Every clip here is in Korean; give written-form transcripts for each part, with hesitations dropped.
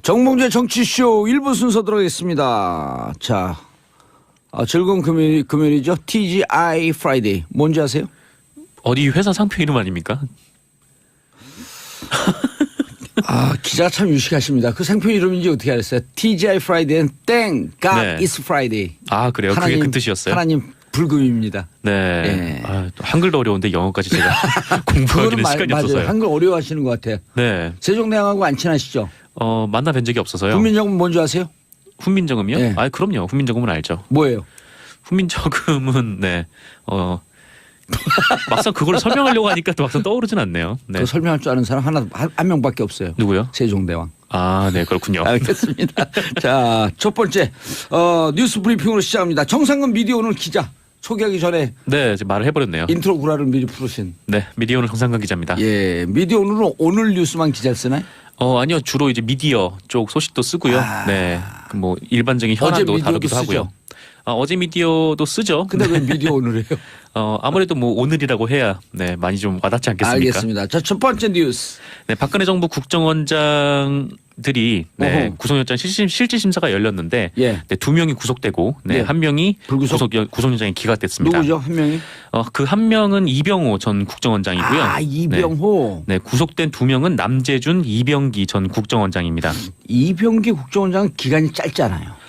정봉재 정치쇼 1부 순서 들어가겠습니다. 자, 즐거운 금요일이죠. TGI 프라이데이. 뭔지 아세요? 어디 회사 상표 이름 아닙니까? 기자가 참 유식하십니다. 그 상표 이름인지 어떻게 알았어요? TGI 프라이데이는 땡, God is Friday. 아, 그래요? 하나님, 그게 그 뜻이었어요? 하나님 불금입니다. 네. 네. 또 한글도 어려운데 영어까지 제가 공부하기는 시간이 맞아요. 없어서요. 한글 어려워하시는 것 같아요. 네. 세종대왕하고 안 친하시죠? 만나뵌 적이 없어서요. 훈민정음 뭔지 아세요? 훈민정음이요? 네. 그럼요. 훈민정음은 알죠. 뭐예요? 훈민정음은 막상 그걸 설명하려고 하니까 또 막상 떠오르진 않네요. 네. 그거 설명할 줄 아는 사람 한 명밖에 없어요. 누구요? 세종대왕. 아, 네, 그렇군요. 알겠습니다. 자, 첫 번째 뉴스 브리핑으로 시작합니다. 정상근 미디어 오늘 기자 소개하기 전에 네, 지금 말을 해버렸네요. 인트로 구라를 미리 풀으신. 네, 미디어 오늘 정상근 기자입니다. 예, 미디어 오늘은 오늘 뉴스만 기자를 쓰나요? 아니요, 주로 이제 미디어 쪽 소식도 쓰고요. 네, 뭐 일반적인 현안도 다루기도 하고요. 어제 미디어도 쓰죠. 근데 왜 미디어 오늘이에요? 아무래도 뭐 오늘이라고 해야 많이 좀 와닿지 않겠습니까? 알겠습니다. 자, 첫 번째 뉴스. 네, 박근혜 정부 국정원장들이 구속영장 실질 심사가 열렸는데 예. 네, 2명이 구속되고 예. 한 명이 불구속? 구속영장이 기각됐습니다. 누구죠? 한 명이? 그 한 명은 이병호 전 국정원장이고요. 이병호. 네, 구속된 2명은 남재준, 이병기 전 국정원장입니다. 이병기 국정원장은 기간이 짧잖아요.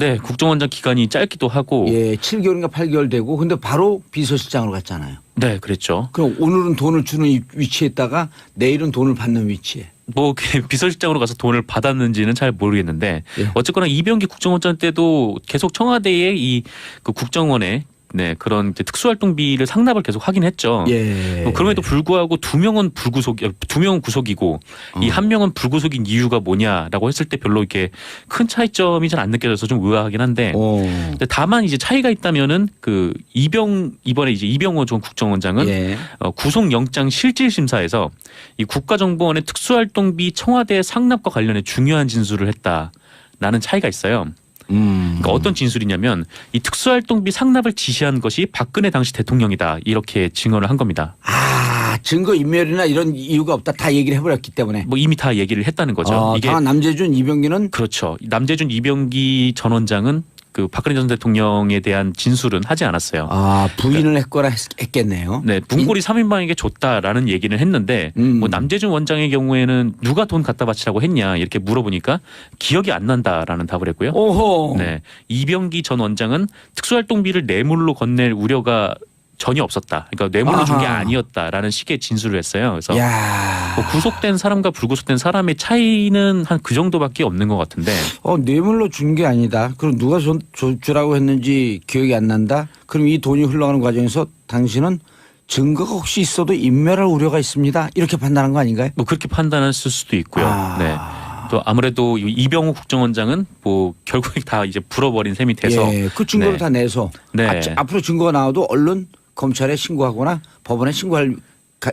네, 국정원장 기간이 짧기도 하고. 예, 7개월인가 8개월 되고 근데 바로 비서실장으로 갔잖아요. 네, 그랬죠. 그럼 오늘은 돈을 주는 위치에 있다가 내일은 돈을 받는 위치에. 뭐 비서실장으로 가서 돈을 받았는지는 잘 모르겠는데 예. 어쨌거나 이병기 국정원장 때도 계속 청와대의 그 국정원의 그런 이제 특수활동비를 상납을 계속 하긴 했죠. 예. 그럼에도 불구하고 2명은 구속이고 이 한 명은 불구속인 이유가 뭐냐라고 했을 때 별로 이렇게 큰 차이점이 잘 안 느껴져서 좀 의아하긴 한데 근데 다만 이제 차이가 있다면은 이번에 이제 이병호 전 국정원장은 예. 구속영장 실질심사에서 이 국가정보원의 특수활동비 청와대 상납과 관련해 중요한 진술을 했다라는 차이가 있어요. 그러니까 어떤 진술이냐면 이 특수활동비 상납을 지시한 것이 박근혜 당시 대통령이다 이렇게 증언을 한 겁니다. 증거 인멸이나 이런 이유가 없다 다 얘기를 해버렸기 때문에. 뭐 이미 다 얘기를 했다는 거죠. 이게 다만 남재준, 이병기는 그렇죠. 남재준, 이병기 전 원장은 그 박근혜 전 대통령에 대한 진술은 하지 않았어요. 부인을 했거나 했겠네요. 네, 문고리 3인방에게 줬다라는 얘기는 했는데 뭐 남재준 원장의 경우에는 누가 돈 갖다 바치라고 했냐 이렇게 물어보니까 기억이 안 난다라는 답을 했고요. 오호. 네, 이병기 전 원장은 특수활동비를 뇌물로 건넬 우려가 전혀 없었다. 그러니까 뇌물로 준 게 아니었다라는 식의 진술을 했어요. 그래서 뭐 구속된 사람과 불구속된 사람의 차이는 한 그 정도밖에 없는 것 같은데. 뇌물로 준 게 아니다. 그럼 누가 주라고 했는지 기억이 안 난다. 그럼 이 돈이 흘러가는 과정에서 당신은 증거가 혹시 있어도 인멸할 우려가 있습니다. 이렇게 판단한 거 아닌가요? 뭐 그렇게 판단했을 수도 있고요. 네. 또 아무래도 이병호 국정원장은 뭐 결국에 다 이제 불어버린 셈이 돼서 그 증거를 다 내서 앞으로 증거가 나와도 얼른 검찰에 신고하거나 법원에 신고할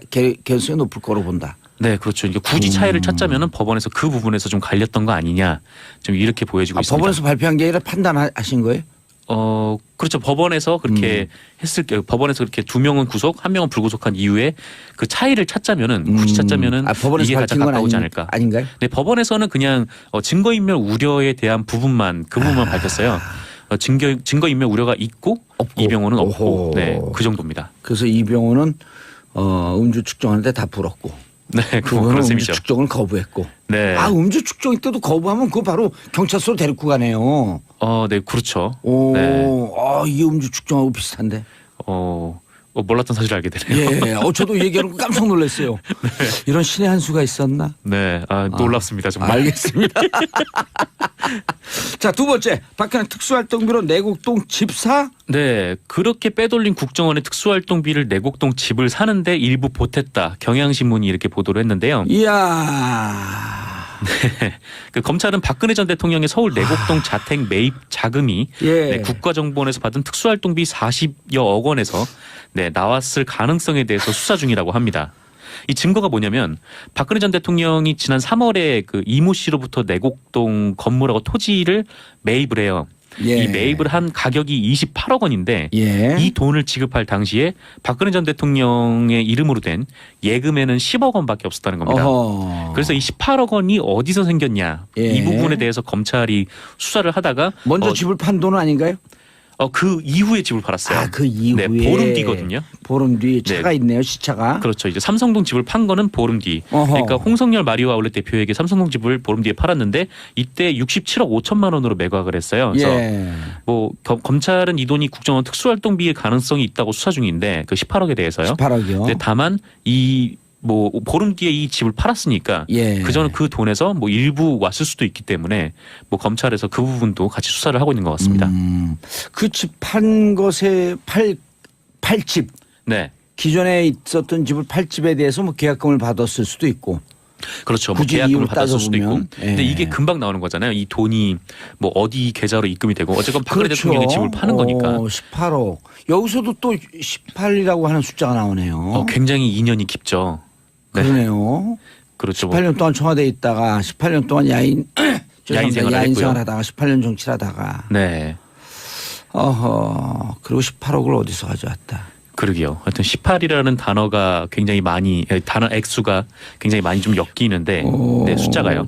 개연성이 높을 거로 본다. 네, 그렇죠. 이게 굳이 차이를 찾자면은 법원에서 그 부분에서 좀 갈렸던 거 아니냐, 좀 이렇게 보여지고 있습니다. 법원에서 발표한 게 아니라 판단하신 거예요? 그렇죠. 법원에서 그렇게 법원에서 그렇게 2명은 구속, 1명은 불구속한 이후에 그 차이를 찾자면은 굳이 찾자면은 법원에서 이게 가장 가까우지 않을까. 아닌가요? 네, 법원에서는 그냥 증거인멸 우려에 대한 부분만 밝혔어요. 증거인멸 우려가 있고 없고. 이병호는 없고, 네, 그 정도입니다. 그래서 이병호는 음주 측정하는데 다 불었고, 네, 그거는 그런 음주 셈이죠. 측정을 거부했고, 네, 음주 측정 때도 거부하면 그거 바로 경찰서로 데리고 가네요. 네, 그렇죠. 네. 이게 음주 측정하고 비슷한데. 몰랐던 사실을 알게 되네요. 예, 저도 얘기하는 거 깜짝 놀랐어요. 네. 이런 신의 한 수가 있었나? 네, 놀랍습니다 정말. 알겠습니다. 자, 두 번째, 박근혜 특수활동비로 내곡동 집 사? 네, 그렇게 빼돌린 국정원의 특수활동비를 내곡동 집을 사는데 일부 보탰다. 경향신문이 이렇게 보도를 했는데요. 이야. 네, 그 검찰은 박근혜 전 대통령의 서울 내곡동 자택 매입 자금이 국가정보원에서 받은 특수활동비 40여억 원에서 나왔을 가능성에 대해서 수사 중이라고 합니다. 이 증거가 뭐냐면 박근혜 전 대통령이 지난 3월에 그 이모 씨로부터 내곡동 건물하고 토지를 매입을 해요. 예. 이 매입을 한 가격이 28억 원인데 예. 이 돈을 지급할 당시에 박근혜 전 대통령의 이름으로 된 예금에는 10억 원밖에 없었다는 겁니다. 어허. 그래서 이 18억 원이 어디서 생겼냐 예. 이 부분에 대해서 검찰이 수사를 하다가 먼저 집을 판 돈은 아닌가요? 그 이후에 집을 팔았어요. 아, 그 이후에. 네, 보름 뒤거든요. 보름 뒤 차가 있네요, 시차가. 그렇죠. 이제 삼성동 집을 판 거는 보름 뒤. 어허. 그러니까 홍성열 마리오 아울렛 대표에게 삼성동 집을 보름 뒤에 팔았는데 이때 67억 5천만 원으로 매각을 했어요. 그래서 예. 뭐 검찰은 이 돈이 국정원 특수활동비의 가능성이 있다고 수사 중인데 그 18억에 대해서요. 18억이요. 근데 다만 이 뭐 보름 뒤에 이 집을 팔았으니까 예. 그전에 그 돈에서 뭐 일부 왔을 수도 있기 때문에 뭐 검찰에서 그 부분도 같이 수사를 하고 있는 것 같습니다. 그 집 판 것에 팔집 네. 기존에 있었던 집을 팔 집에 대해서 뭐 계약금을 받았을 수도 있고. 그렇죠. 뭐 굳이 계약금을 이유를 받았을 수도 있고. 따져보면. 예. 근데 이게 금방 나오는 거잖아요. 이 돈이 뭐 어디 계좌로 입금이 되고 어쨌건 박근혜 그렇죠. 대통령이 집을 파는 거니까. 18억. 여기서도 또 18이라고 하는 숫자가 나오네요. 굉장히 인연이 깊죠. 네. 그러네요. 그렇죠. 18년 동안 청와대에 있다가 18년 동안 야인 생활을 했고요. 생활하다가 18년 정치를 하다가 네. 그리고 18억을 어디서 가져왔다. 그러게요. 하여튼 18이라는 단어가 굉장히 많이 단어 액수가 굉장히 많이 좀 엮이는데 네, 숫자가요.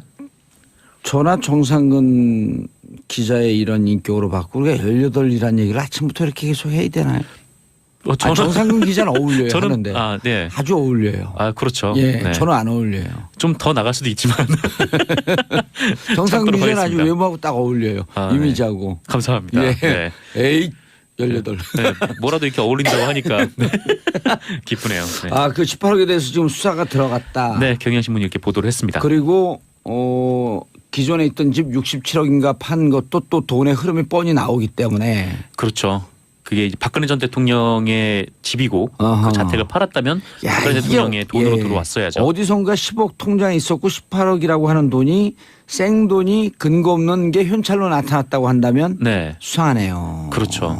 저나 정상근 기자의 이런 인격으로 받고 우리가 18이라는 얘기를 아침부터 이렇게 계속 해야 되나요? 정상근 기자는 어울려요. 저는 하는데 네. 아주 어울려요. 그렇죠. 예, 네. 저는 안 어울려요. 좀 더 나갈 수도 있지만 정상근 기자는 아주 하겠습니다. 외모하고 딱 어울려요. 이미지하고. 네. 감사합니다. 예. 네. 에이 18. 네. 뭐라도 이렇게 어울린다고 하니까 네. 기쁘네요. 네. 그 18억에 대해서 지금 수사가 들어갔다. 네, 경향신문이 이렇게 보도를 했습니다. 그리고 기존에 있던 집 67억인가 판 것도 또 돈의 흐름이 뻔히 나오기 때문에. 그렇죠. 그게 이제 박근혜 전 대통령의 집이고 어허. 그 자택을 팔았다면 야, 박근혜 이게 대통령의 돈으로 예. 들어왔어야죠. 어디선가 10억 통장에 있었고 18억이라고 하는 돈이 생돈이 근거 없는 게 현찰로 나타났다고 한다면 네, 수상하네요. 그렇죠.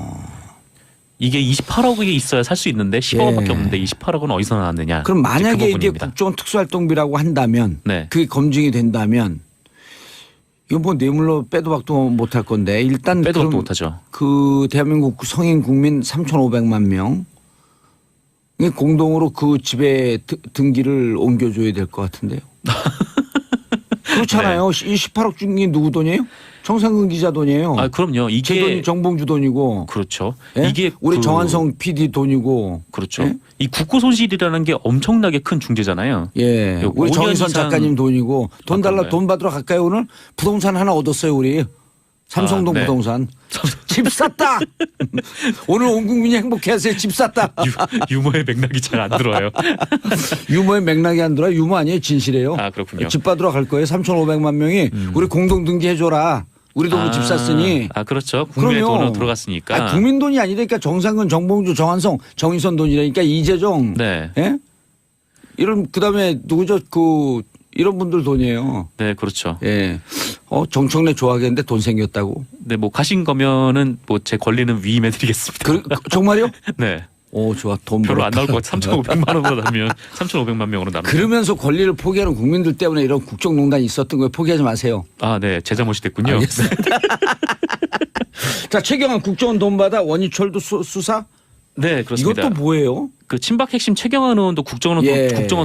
이게 28억이 있어야 살 수 있는데 10억밖에 예. 없는데 28억은 어디서 나왔느냐. 그럼 만약에 그 이게 부분입니다. 국정원 특수활동비라고 한다면 네. 그게 검증이 된다면 이거 뭐 뇌물로 빼도 박도 못할 건데 일단 빼도 그럼 박도 못하죠. 그 대한민국 성인 국민 3,500만 명 공동으로 그 집에 등기를 옮겨줘야 될 것 같은데요. 그렇잖아요. 이 18억 중에 누구 돈이에요? 정상근 기자 돈이에요. 그럼요. 이게 제 돈이 정봉주 돈이고. 그렇죠. 예? 이게 우리 정한성 PD 돈이고. 그렇죠. 예? 이 국고 손실이라는 게 엄청나게 큰 중재잖아요. 예. 우리 5년 정인선 이상- 작가님 돈이고 돈 달라 그런가요? 돈 받으러 갈까요 오늘? 부동산 하나 얻었어요 우리. 삼성동 네. 부동산. 집 샀다. 오늘 온 국민이 행복해하세요. 집 샀다. 유머의 맥락이 잘 안 들어요. 유머의 맥락이 안 들어. 유머 아니에요. 진실이에요. 그렇군요. 집 받으러 갈 거예요. 3,500만 명이 우리 공동 등기해줘라. 우리도 집 샀으니. 그렇죠. 국민의 그럼요. 돈으로 들어갔으니까. 국민 돈이 아니라니까 정상근, 정봉주, 정한성, 정인선 돈이라니까 이재정. 네. 예? 이런 그다음에 누구죠? 이런 분들 돈이에요. 네, 그렇죠. 예. 정청래 좋아하겠는데 돈 생겼다고. 네, 뭐 가신 거면은 뭐 제 권리는 위임해드리겠습니다. 정말요? 네. 오, 좋아. 돈 별로 안 벌었다. 나올 것 같아요. 3,500만 원으로 나면 3,500만 명으로 나면. 그러면서 권리를 포기하는 국민들 때문에 이런 국정농단이 있었던 거예요. 포기하지 마세요. 네, 제 잘못이 됐군요. 자, 최경환 국정원 돈 받아 원희철도 수사? 네, 그렇습니다. 이것도 뭐예요? 그 친박 핵심 최경환 의원도 국정원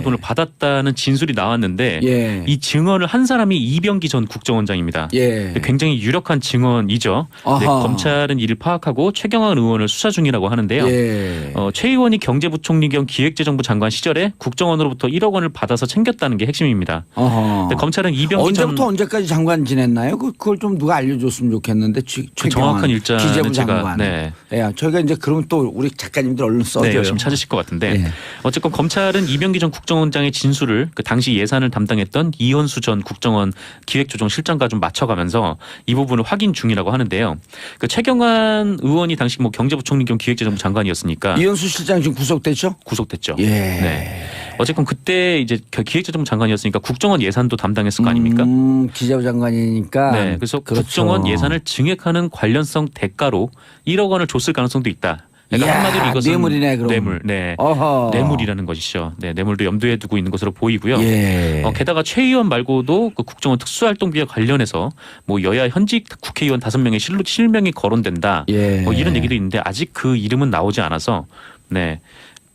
돈을 받았다는 진술이 나왔는데 예. 이 증언을 한 사람이 이병기 전 국정원장입니다. 예. 굉장히 유력한 증언이죠. 네, 아하. 검찰은 이를 파악하고 최경환 의원을 수사 중이라고 하는데요. 예. 최 의원이 경제부총리 겸 기획재정부 장관 시절에 국정원으로부터 1억 원을 받아서 챙겼다는 게 핵심입니다. 근데 검찰은 이병기 언제부터 언제까지 장관 지냈나요? 그걸 좀 누가 알려줬으면 좋겠는데. 그 정확한 일자는 기재부 제가 장관. 네. 예, 저희가 이제 그러면 또 우리 작가님들 얼른 써줘요. 네, 열심히 찾으실 것 같은데 예. 어쨌건 검찰은 이병기 전 국정원장의 진술을 그 당시 예산을 담당했던 이현수 전 국정원 기획조정실장과 좀 맞춰가면서 이 부분을 확인 중이라고 하는데요. 그 최경환 의원이 당시 뭐 경제부총리 겸 기획재정부 장관이었으니까 이현수 실장 지금 구속됐죠? 구속됐죠. 예. 네. 어쨌건 그때 이제 기획재정부 장관이었으니까 국정원 예산도 담당했을 거 아닙니까? 기재부 장관이니까. 네. 그래서 그렇죠. 국정원 예산을 증액하는 관련성 대가로 1억 원을 줬을 가능성도 있다. 그러니까 이야, 한마디로 이것은 뇌물이네, 그럼. 뇌물, 네, 어허. 뇌물이라는 것이죠. 네, 뇌물도 염두에 두고 있는 것으로 보이고요. 예. 게다가 최 의원 말고도 그 국정원 특수활동비와 관련해서 뭐 여야 현직 국회의원 5명의 실명이 거론된다. 예. 뭐 이런 얘기도 있는데 아직 그 이름은 나오지 않아서 네.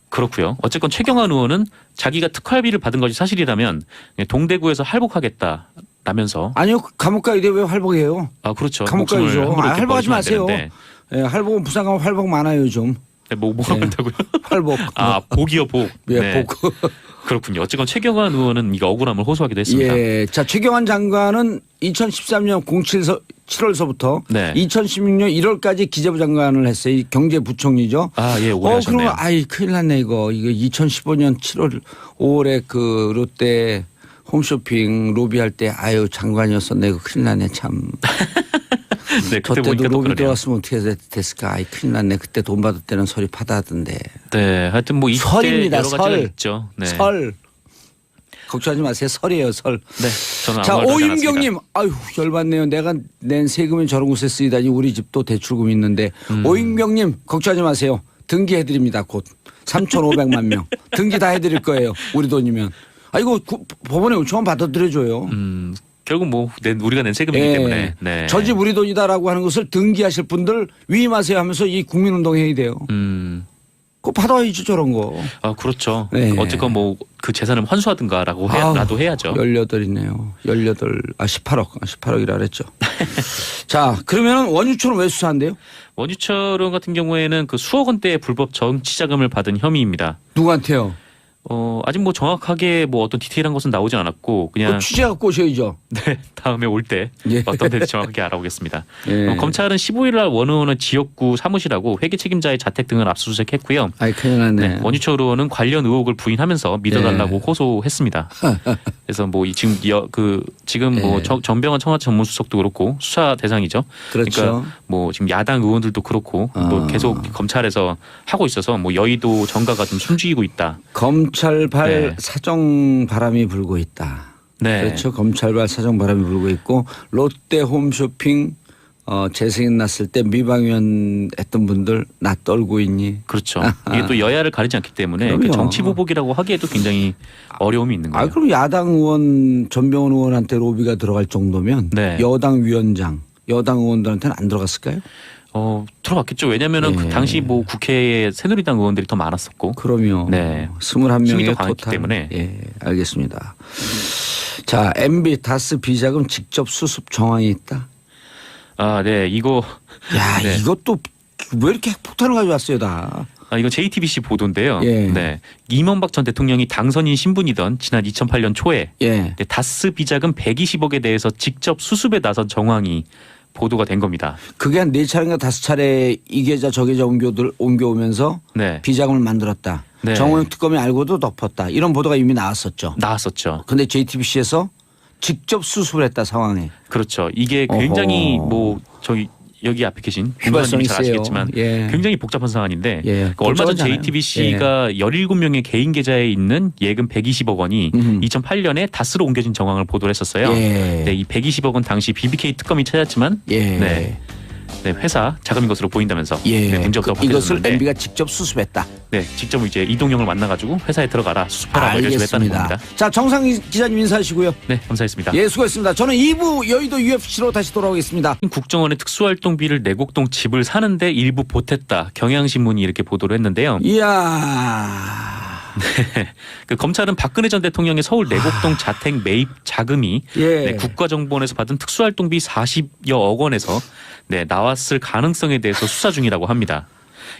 그렇고요. 어쨌건 최경환 의원은 자기가 특활비를 받은 것이 사실이라면 동대구에서 할복하겠다라면서 아니요, 감옥 가야 돼. 왜 활복해요? 그렇죠. 감옥 목숨을 가야죠. 함부로 이렇게 활복하지 버리시면 안 마세요. 되는데. 예, 활복은 부산 가면 활복 많아요, 좀. 네, 뭐라고 네. 한다고요? 활복. 복이요, 복. 예, 네. 복. 그렇군요. 어쨌건 최경환 의원은 이거 억울함을 호소하기도 했습니다. 예. 자, 최경환 장관은 2013년 7월서부터 네. 2016년 1월까지 기재부 장관을 했어요. 이 경제부총리죠. 예, 오래 하셨네요. 그러면 큰일 났네 이거. 이거 2015년 7월 5월에 그 롯데 홈쇼핑 로비할 때 장관이었었네. 이거 큰일 났네 참. 네, 저 그때 때도 보니까 또 로비 그러네요. 들어왔으면 어떻게 됐을까. 큰일 났네. 그때 돈 받을 때는 설이 파다하던데. 네, 하여튼 뭐 이때 설입니다. 여러 가지가 설. 있죠. 네. 설. 걱정하지 마세요. 설이에요. 설. 네, 저는 자, 아무 말도 하지 않았습니다. 오임경님, 열받네요. 내가 낸 세금이 저런 곳에 쓰이다니 우리 집도 대출금이 있는데. 오임경님, 걱정하지 마세요. 등기해드립니다. 곧 3,500만 명. 등기 다 해드릴 거예요. 우리 돈이면. 이거 법원에 요청만 받아들여줘요. 결국 뭐 우리가 낸 세금이기 예. 때문에. 네. 저 집 우리 돈이다라고 하는 것을 등기하실 분들 위임하세요 하면서 이 국민운동 해야 돼요. 그거 받아야지 저런 거. 그렇죠. 네. 어쨌건 뭐 그 재산을 환수하든가라도 라도 해야죠. 18이네요. 18억. 18억이라 그랬죠. 자, 그러면 원유초는 왜 수사한대요? 원유철 의원 같은 경우에는 그 수억 원대의 불법 정치자금을 받은 혐의입니다. 누구한테요? 아직 뭐 정확하게 뭐 어떤 디테일한 것은 나오지 않았고 그냥 취재갖고 오셔야죠. 네, 다음에 올 때 예. 어떤 데인지 정확하게 알아보겠습니다. 예. 검찰은 15일 날 원 의원의 지역구 사무실하고 회계 책임자의 자택 등을 압수수색했고요. 큰일 났네. 네, 원유철 의원은 관련 의혹을 부인하면서 믿어달라고 호소했습니다. 그래서 뭐 지금 뭐 정병환 청와대 전문수석도 그렇고 수사 대상이죠. 그렇죠. 그러니까 뭐 지금 야당 의원들도 그렇고 뭐 계속 검찰에서 하고 있어서 뭐 여의도 정가가 좀 숨죽이고 있다. 검찰발 네. 사정 바람이 불고 있다. 네. 그렇죠. 검찰발 사정 바람이 불고 있고 롯데 홈쇼핑 재승인 났을 때 미방위원 했던 분들 나 떨고 있니? 그렇죠. 이게 또 여야를 가리지 않기 때문에 그럼요. 정치 보복이라고 하기에도 굉장히 어려움이 있는 거예요. 그럼 야당 의원 전병헌 의원한테 로비가 들어갈 정도면 네. 여당 위원장, 여당 의원들한테는 안 들어갔을까요? 들어갔겠죠. 왜냐하면은 그 당시 뭐 국회에 새누리당 의원들이 더 많았었고. 그럼요. 네. 21명의 힘이 더 강했기 토탈. 때문에. 예, 알겠습니다. 자, MB 다스 비자금 직접 수습 정황이 있다. 네. 이거 네. 이것도 왜 이렇게 핵폭탄을 가져왔어요, 다. 이거 JTBC 보도인데요. 예. 네. 이명박 전 대통령이 당선인 신분이던 지난 2008년 초에 예. 다스 비자금 120억에 대해서 직접 수습에 나선 정황이 보도가 된 겁니다. 그게 한 4차례인가 5차례 이 계좌 저 계좌 옮겨오면서 네. 비자금을 만들었다. 네. 정호영 특검이 알고도 덮었다. 이런 보도가 이미 나왔었죠. 나왔었죠. 근데 JTBC에서 직접 수습을 했다, 상황에. 그렇죠. 이게 굉장히 여기 앞에 계신 휘발성이 국민님 잘 세요. 아시겠지만 예. 굉장히 복잡한 사안인데 예, 얼마 전 복잡하잖아요. JTBC가 17명의 개인 계좌에 있는 예금 120억 원이 2008년에 다스로 옮겨진 정황을 보도를 했었어요. 예. 네, 이 120억 원 당시 BBK 특검이 찾았지만 예. 네, 회사 자금인 것으로 보인다면서 예. 네, 문제없다고 이것을 밝혀졌는데 MB가 직접 수습했다. 네, 직접 이제 이동영을 만나가지고 회사에 들어가라 수습하라 뭐 이래서 했다는 겁니다. 자, 정상희 기자님 인사하시고요. 네, 감사했습니다. 예, 수고했습니다. 저는 2부 여의도 UFC로 다시 돌아오겠습니다. 국정원의 특수활동비를 내곡동 집을 사는데 일부 보탰다. 경향신문이 이렇게 보도를 했는데요. 이야. 그 검찰은 박근혜 전 대통령의 서울 내곡동 자택 매입 자금이 예. 국가정보원에서 받은 특수활동비 40여억 원에서 나왔을 가능성에 대해서 수사 중이라고 합니다.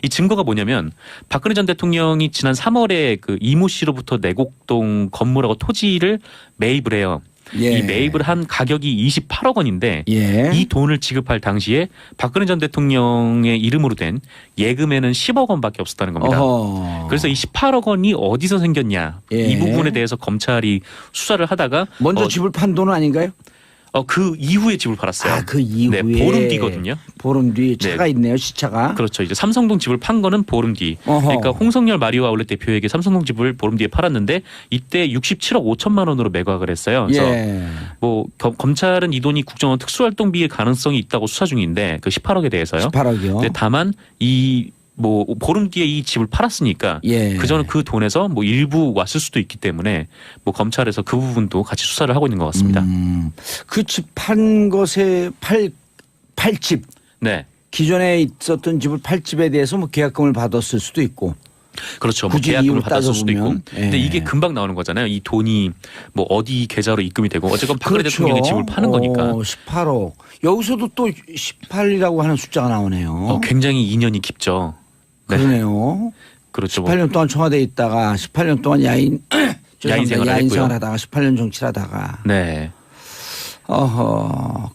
이 증거가 뭐냐면 박근혜 전 대통령이 지난 3월에 그 이모 씨로부터 내곡동 건물하고 토지를 매입을 해요. 예. 이 매입을 한 가격이 28억 원인데 예. 이 돈을 지급할 당시에 박근혜 전 대통령의 이름으로 된 예금에는 10억 원밖에 없었다는 겁니다. 어허. 그래서 이 18억 원이 어디서 생겼냐 예. 이 부분에 대해서 검찰이 수사를 하다가 먼저 집을 판 돈은 아닌가요? 그 이후에 집을 팔았어요. 그 이후에. 네, 보름 뒤거든요. 보름 뒤 차가 있네요, 시차가. 그렇죠. 이제 삼성동 집을 판 거는 보름 뒤. 어허. 그러니까 홍성열 마리오 아울렛 대표에게 삼성동 집을 보름 뒤에 팔았는데 이때 67억 5천만 원으로 매각을 했어요. 그래서 예. 뭐 검찰은 이 돈이 국정원 특수활동비의 가능성이 있다고 수사 중인데 그 18억에 대해서요. 18억이요. 다만 이 뭐 보름 뒤에 이 집을 팔았으니까 예. 그전에 그 돈에서 뭐 일부 왔을 수도 있기 때문에 뭐 검찰에서 그 부분도 같이 수사를 하고 있는 것 같습니다. 그 집 판 것에 팔집 네. 기존에 있었던 집을 팔 집에 대해서 뭐 계약금을 받았을 수도 있고. 그렇죠. 뭐 굳이 계약금을 이유를 받았을 수도 있고. 따져보면. 근데 예. 이게 금방 나오는 거잖아요. 이 돈이 뭐 어디 계좌로 입금이 되고 어쨌건 박근혜 그렇죠. 대통령이 집을 파는 거니까 18억. 여기서도 또 18이라고 하는 숫자가 나오네요. 굉장히 인연이 깊죠. 네. 그러네요. 그렇죠. 뭐 18년 동안 청와대에 있다가 18년 동안 야인 생활을 야인 했고요. 생활하다가 18년 정치를 하다가 네.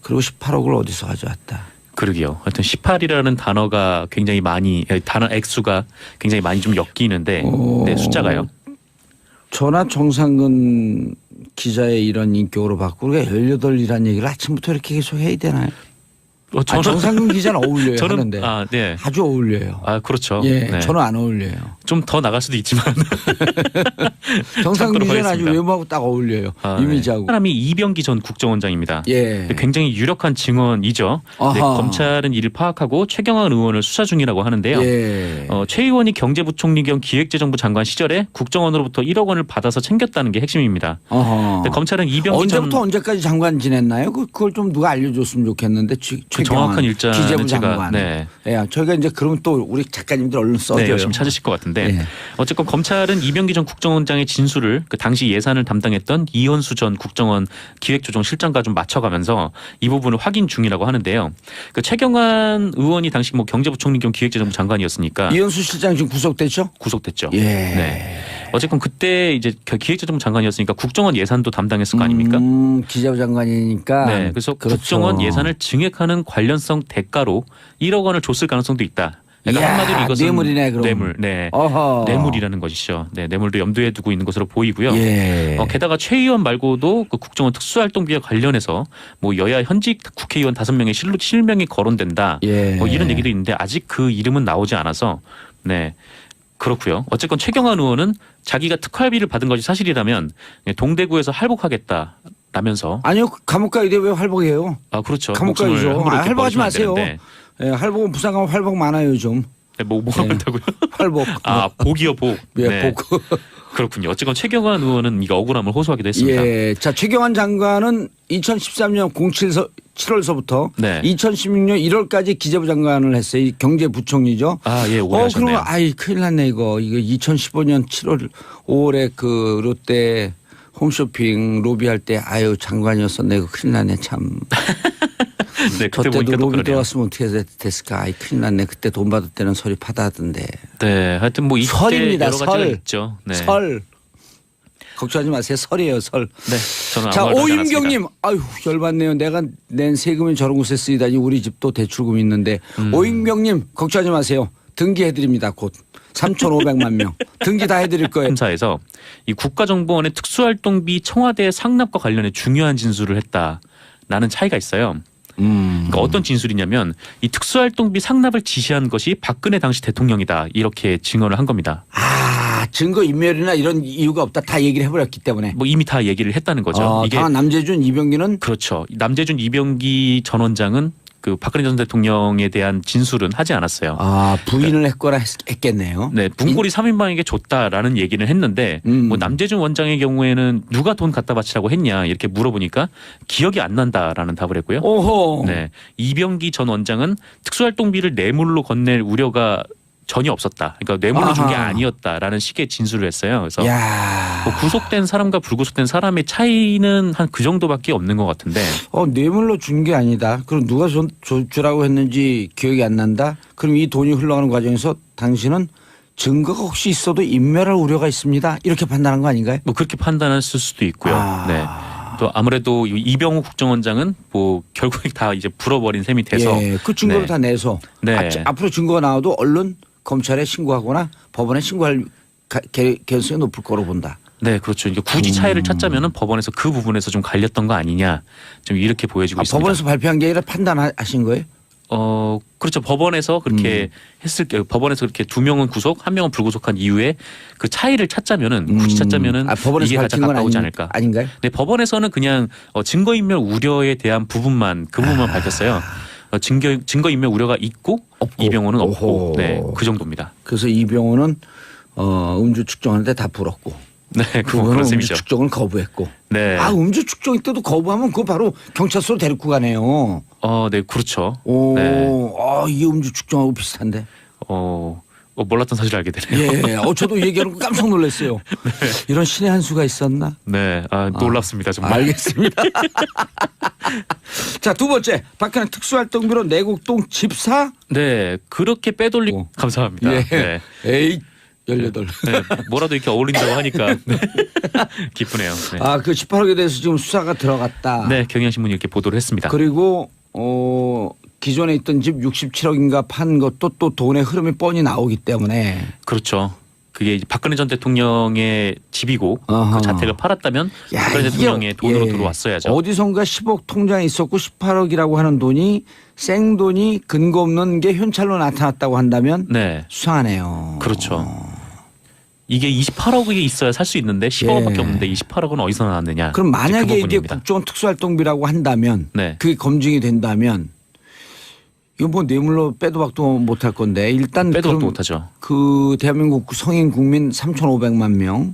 그리고 18억을 어디서 가져왔다. 그러게요. 하여튼 18이라는 단어가 굉장히 많이 단어 액수가 굉장히 많이 좀 엮이는데 네, 숫자가요. 저나 정상근 기자의 이런 인격으로 바꾸고 우리가 18이라는 얘기를 아침부터 이렇게 계속 해야 되나요? 저는 정상근 기자는 어울려요. 저는 하는데 네. 아주 어울려요. 그렇죠. 예, 네. 저는 안 어울려요. 좀 더 나갈 수도 있지만 정상근 기자는 아주 하겠습니다. 외모하고 딱 어울려요. 이미지하고. 네. 사람이 이병기 전 국정원장입니다. 예. 굉장히 유력한 증언이죠. 네, 아하. 검찰은 이를 파악하고 최경환 의원을 수사 중이라고 하는데요. 예. 최 의원이 경제부총리 겸 기획재정부 장관 시절에 국정원으로부터 1억 원을 받아서 챙겼다는 게 핵심입니다. 근데 검찰은 이병기 전 언제부터 언제까지 장관 지냈나요? 그걸 좀 누가 알려줬으면 좋겠는데. 그 정확한 일자는 기재부 제가 장관. 네. 예, 저희가 이제 그러면 또 우리 작가님들 얼른 써줘요. 네, 열심히 찾으실 것 같은데 네. 어쨌건 검찰은 이병기 전 국정원장의 진술을 그 당시 예산을 담당했던 이현수 전 국정원 기획조정실장과 좀 맞춰가면서 이 부분을 확인 중이라고 하는데요. 그 최경환 의원이 당시 뭐 경제부총리 겸 기획재정부 장관이었으니까 이현수 실장 지금 구속됐죠? 구속됐죠. 예. 네. 어쨌건 그때 이제 기획재정부 장관이었으니까 국정원 예산도 담당했을 거 아닙니까? 기재부 장관이니까. 네. 그래서 그렇죠. 국정원 예산을 증액하는 관련성 대가로 1억 원을 줬을 가능성도 있다. 그러니까 이야, 한마디로 이것은 뇌물이네, 그럼. 뇌물, 네, 어허. 뇌물이라는 것이죠. 네, 뇌물도 염두에 두고 있는 것으로 보이고요. 예. 게다가 최 의원 말고도 그 국정원 특수활동비와 관련해서 뭐 여야 현직 국회의원 5명의 실명이 거론된다. 예. 뭐 이런 얘기도 있는데 아직 그 이름은 나오지 않아서 네. 그렇고요. 어쨌건 최경환 의원은 자기가 특활비를 받은 것이 사실이라면 동대구에서 할복하겠다라면서 아니요, 감옥 가야 왜 활복해요? 그렇죠. 감옥 목숨을 가야죠. 함부로 이렇게 활복하지 버리시면 안 마세요. 되는데. 예, 활복은 부산 가면 활복 많아요, 좀. 네, 뭐가 네. 그렇다고요? 활복. 복이요, 복. 예, 네. 복. 그렇군요. 어쨌건 최경환 의원은 이거 억울함을 호소하기도 했습니다. 예. 자, 최경환 장관은 2013년 7월서부터 네. 2016년 1월까지 기재부 장관을 했어요. 이 경제부총리죠. 예, 오래 하셨네요. 그러면 큰일 났네 이거. 이거 2015년 7월 5월에 그 롯데 홈쇼핑 로비할 때 장관이었었네. 이거 큰일 났네 참. 네, 그때 저때도 보니까 또 로비 그러네요. 들어왔으면 어떻게 됐을까. 큰일 났네. 그때 돈 받을 때는 설이 파다하던데. 네, 하여튼 뭐 이때 설입니다. 여러 가지가 설. 있죠. 네. 설. 걱정하지 마세요. 설이에요. 설. 네, 저는 자, 아무 말도 하지 않았습니다. 오임경님, 열받네요. 내가 낸 세금이 저런 곳에 쓰이다니 우리 집도 대출금이 있는데. 오임경님, 걱정하지 마세요. 등기해드립니다. 곧 3,500만 명. 등기 다 해드릴 거예요. 검사에서 이 국가정보원의 특수활동비 청와대 상납과 관련해 중요한 진술을 했다라는 차이가 있어요. 그러니까 어떤 진술이냐면 이 특수활동비 상납을 지시한 것이 박근혜 당시 대통령이다 이렇게 증언을 한 겁니다. 증거 인멸이나 이런 이유가 없다. 다 얘기를 해버렸기 때문에. 뭐 이미 다 얘기를 했다는 거죠. 이게 다만 남재준, 이병기는 그렇죠. 남재준 이병기 전 원장은 그 박근혜 전 대통령에 대한 진술은 하지 않았어요. 부인을 했거나 했겠네요. 네, 문고리 3인방에게 줬다라는 얘기는 했는데 뭐 남재준 원장의 경우에는 누가 돈 갖다 바치라고 했냐 이렇게 물어보니까 기억이 안 난다라는 답을 했고요. 오호. 네, 이병기 전 원장은 특수활동비를 뇌물로 건넬 우려가 전혀 없었다. 그러니까 뇌물로 준 게 아하. 아니었다라는 식의 진술을 했어요. 그래서 야. 뭐 구속된 사람과 불구속된 사람의 차이는 한 그 정도밖에 없는 것 같은데. 뇌물로 준 게 아니다. 그럼 누가 주라고 했는지 기억이 안 난다. 그럼 이 돈이 흘러가는 과정에서 당신은 증거가 혹시 있어도 인멸할 우려가 있습니다. 이렇게 판단한 거 아닌가요? 뭐 그렇게 판단했을 수도 있고요. 네. 또 아무래도 이병우 국정원장은 뭐 결국에 다 이제 불어버린 셈이 돼서 그 증거를 네. 다 내서 네. 앞으로 증거가 나와도 얼른 검찰에 신고하거나 법원에 신고할 개연성이 높을 거로 본다. 네, 그렇죠. 이게 굳이 차이를 찾자면은 법원에서 그 부분에서 좀 갈렸던 거 아니냐, 좀 이렇게 보여지고 있습니다. 법원에서 발표한 게 아니라 판단하신 거예요? 그렇죠. 법원에서 그렇게 했을 게 법원에서 그렇게 2명은 구속, 1명은 불구속한 이유에 그 차이를 찾자면은 굳이 찾자면은 법원에서 이게 가장 밝힌 건 가까우지 않을까. 아닌가요? 네, 법원에서는 그냥 증거인멸 우려에 대한 부분만 그 부분만 밝혔어요. 증거 인멸 우려가 있고 없고. 이병호는 없고 오호. 네, 그 정도입니다. 그래서 이병호는 음주 측정하는데 다 불었고. 네, 그거는 그런 음주 셈이죠. 측정을 거부했고. 네. 아, 음주 측정 때도 거부하면 그거 바로 경찰서로 데리고 가네요. 네, 그렇죠. 오, 네. 이 음주 측정하고 비슷한데. 몰랐던 사실을 알게 되네요. 예, 저도 얘기하는 거 깜짝 놀랐어요. 이런 신의 한 수가 있었나? 네, 놀랍습니다 정말. 알겠습니다. 자, 두 번째, 박근혜 특수활동비로 내곡동 집사. 네, 그렇게 빼돌리 오. 감사합니다. 예. 네. 에이, 18. 네, 뭐라도 이렇게 어울린다고 하니까 네. 기쁘네요. 네. 아, 그 18억에 대해서 지금 수사가 들어갔다. 네, 경향신문이 이렇게 보도를 했습니다. 그리고 기존에 있던 집 67억인가 판 것도 또 돈의 흐름이 뻔히 나오기 때문에. 그렇죠. 그게 이제 박근혜 전 대통령의 집이고 어허. 그 자택을 팔았다면 야, 박근혜 이게 대통령의 돈으로 예. 들어왔어야죠. 어디선가 10억 통장에 있었고 18억이라고 하는 돈이 생돈이 근거 없는 게 현찰로 나타났다고 한다면 네, 수상하네요. 그렇죠. 이게 28억이 있어야 살 수 있는데 10억밖에 예. 없는데 28억은 어디서 나왔느냐. 그럼 만약에 그 이게 부분입니다. 국정원 특수활동비라고 한다면 네. 그게 검증이 된다면 이거 뭐 뇌물로 빼도 박도 못할 건데 일단 빼도 그럼 박도 못하죠. 그 대한민국 성인 국민 3,500만 명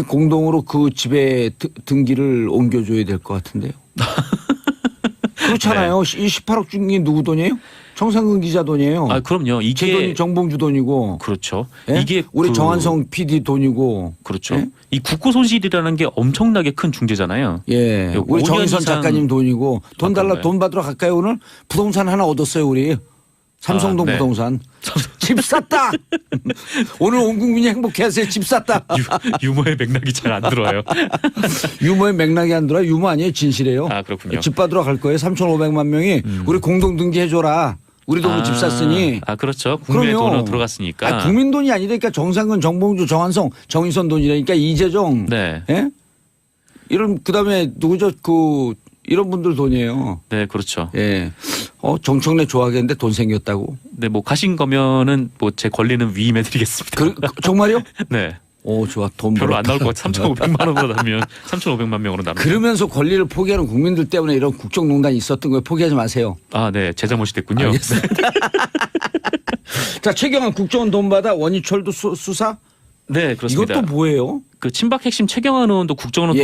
공동으로 그 집에 등기를 옮겨줘야 될 것 같은데요. 그렇잖아요. 네. 이 18억 중에 누구 돈이에요? 정상근 기자 돈이에요. 그럼요. 제 이게 돈이 정봉주 돈이고. 그렇죠. 예? 이게 우리 정한성 PD 돈이고. 그렇죠. 예? 이 국고 손실이라는 게 엄청나게 큰 중재잖아요. 예. 우리 5년 정인선 이상- 작가님 돈이고. 돈 달라 그런가요? 돈 받으러 갈까요 오늘? 부동산 하나 얻었어요 우리. 삼성동 네. 부동산. 집 샀다. 오늘 온 국민이 행복해하세요. 집 샀다. 유머의 맥락이 잘 안 들어요. 유머의 맥락이 안 들어. 유머 아니에요. 진실이에요. 그렇군요. 집 받으러 갈 거예요. 3,500만 명이 우리 공동 등기해줘라. 우리 돈으로 집 샀으니. 그렇죠. 국민의 그럼요. 돈으로 들어갔으니까. 국민 돈이 아니니까 정상근, 정봉주, 정한성, 정인선 돈이라니까 이재정. 네. 예? 이런 그다음에 누구죠? 이런 분들 돈이에요. 네, 그렇죠. 예. 정청래 좋아하겠는데 돈 생겼다고. 네, 뭐 가신 거면은 뭐 제 권리는 위임해드리겠습니다. 정말요? 네. 오, 좋아. 돈 별로 안 벌었다. 나올 것 같아. 3,500만 원으로 나누면 3,500만 명으로 나누면. 그러면서 권리를 포기하는 국민들 때문에 이런 국정농단이 있었던 거예요. 포기하지 마세요. 네, 제 잘못이 됐군요. 알겠습니다. 자, 최경환 국정원 돈 받아 원희철도 수사? 네, 그렇습니다. 이것도 뭐예요? 그 친박 핵심 최경환 의원도 국정원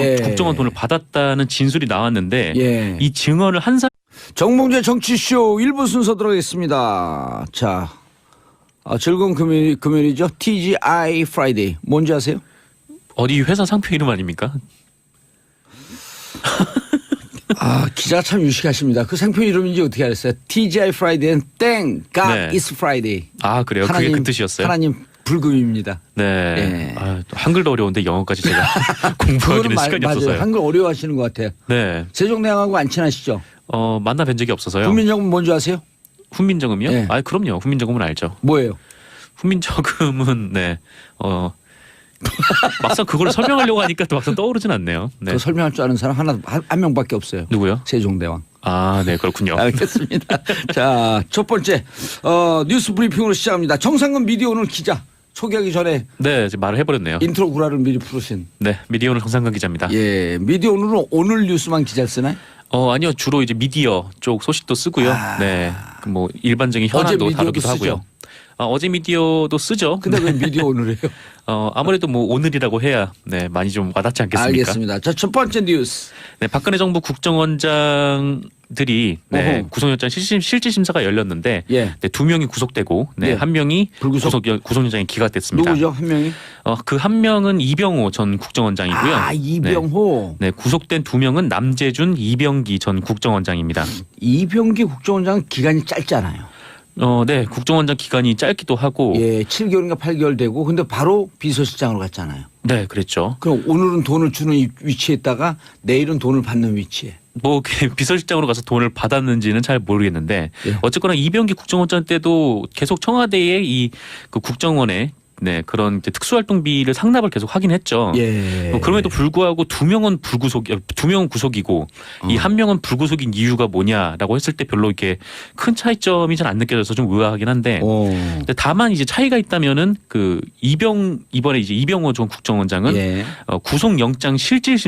돈을 받았다는 진술이 나왔는데 예. 이 증언을 한 사람 정봉주의 정치쇼 1부 순서 들어가겠습니다. 자, 즐거운 금요일이죠. TGI Friday. 뭔지 아세요? 어디 회사 상표 이름 아닙니까? 기자가 참 유식하십니다. 그 상표 이름인지 어떻게 알았어요? TGI Friday는 땡, God 네. is Friday. 그래요? 그게 그 뜻이었어요? 하나님 불금입니다. 네. 예. 또 한글도 어려운데 영어까지 제가 공부하기는 시간이 맞아요. 없어서요. 한글 어려워하시는 것 같아요. 네. 세종대왕하고 안 친하시죠? 만나 뵌 적이 없어서요. 국민정음 뭔지 아세요? 훈민정음이요? 네. 그럼요. 훈민정음은 알죠. 뭐예요? 훈민정음은 네. 막상 그걸 설명하려고 하니까 또 막상 떠오르진 않네요. 네. 그거 설명할 줄 아는 사람 한 명밖에 없어요. 누구요? 세종대왕. 네, 그렇군요. 알겠습니다. 자, 첫 번째 뉴스 브리핑으로 시작합니다. 정상근 미디어 오늘 기자 소개하기 전에 네, 이제 말을 해버렸네요. 인트로 구라를 미리 풀으신. 네, 미디어 오늘 정상근 기자입니다. 예, 미디어 오늘은 오늘 뉴스만 기자를 쓰나요? 아니요, 주로 이제 미디어 쪽 소식도 쓰고요. 네, 뭐 일반적인 현안도 미디어도 다루기도 쓰죠? 하고요. 어제 미디어도 쓰죠. 근데 왜 미디어 오늘이에요? 아무래도 뭐 오늘이라고 해야 네 많이 좀 와닿지 않겠습니까? 알겠습니다. 자, 첫 번째 뉴스. 네, 박근혜 정부 국정원장들이 네, 어허. 구속영장 실질 심사가 열렸는데 예. 네, 2명이 구속되고 네, 예. 1명이 불구속? 구속영장이 기각됐습니다. 누구죠? 한 명이? 그 한 명은 이병호 전 국정원장이고요. 이병호. 네, 구속된 2명은 남재준, 이병기 전 국정원장입니다. 이병기 국정원장은 기간이 짧잖아요. 네, 국정원장 기간이 짧기도 하고, 예, 7개월인가 8개월 되고 근데 바로 비서실장으로 갔잖아요. 네, 그랬죠. 그럼 오늘은 돈을 주는 위치에 있다가 내일은 돈을 받는 위치에. 뭐 비서실장으로 가서 돈을 받았는지는 잘 모르겠는데 예. 어쨌거나 이병기 국정원장 때도 계속 청와대에 그 국정원에 네, 그런 이제 특수활동비를 상납을 계속 하긴 했죠. 예. 그럼에도 불구하고 2명은 2명은 구속이고 이 1명은 불구속인 이유가 뭐냐라고 했을 때 별로 이렇게 큰 차이점이 잘 안 느껴져서 좀 의아하긴 한데 근데 다만 이제 차이가 있다면은 이번에 이제 이병호 전 국정원장은 예. 구속영장 실질